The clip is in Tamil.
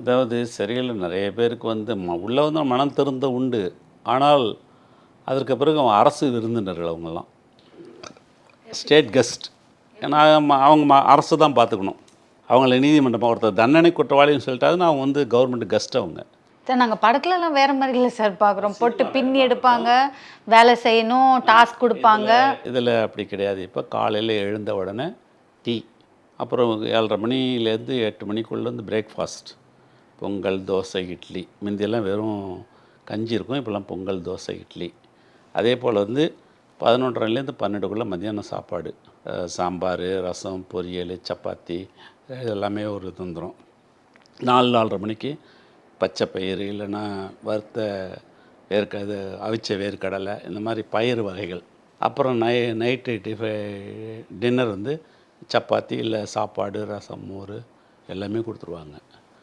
அதாவது சரியில்ல நிறைய பேருக்கு வந்து உள்ளே வந்து மனம் திருந்த உண்டு. ஆனால் அதற்கு பிறகு அவன் அரசு விருந்தினர்கள் அவங்கெல்லாம். State guest. ஏன்னா அவங்க அரசு தான் பார்த்துக்கணும். அவங்கள நீதிமன்றம் ஒருத்தர் தண்டனை குற்றவாளின்னு சொல்லிட்டாருன்னா அவங்க வந்து கவர்மெண்ட் கெஸ்ட் அவங்க. சார் நாங்கள் படத்துலலாம் வேறு மாதிரி இல்லை சார் பார்க்குறோம். பொட்டு பின்னி எடுப்பாங்க, வேலை செய்யணும், டாஸ்க் கொடுப்பாங்க. இதில் அப்படி கிடையாது. இப்போ காலையில் எழுந்த உடனே டீ, அப்புறம் 7:30 மணிலேருந்து 8 மணிக்குள்ளே வந்து பிரேக்ஃபாஸ்ட். பொங்கல், தோசை, இட்லி. முந்தியெல்லாம் வெறும் கஞ்சி இருக்கும், இப்போல்லாம் பொங்கல், தோசை, இட்லி. அதே போல் வந்து 11:30லேருந்து 12க்குள்ளே மத்தியானம் சாப்பாடு. சாம்பார், ரசம், பொரியல், சப்பாத்தி இதெல்லாமே ஒரு இது வந்துடும். 4:30 மணிக்கு பச்சை பயிறு இல்லைன்னா வறுத்த வேர்க்கடலை, அவிச்ச வேர்க்கடலை, இந்த மாதிரி பயிறு வகைகள். அப்புறம் நைட்டு டின்னர் வந்து சப்பாத்தி இல்லை சாப்பாடு, ரசம், மோர் எல்லாமே கொடுத்துருவாங்க.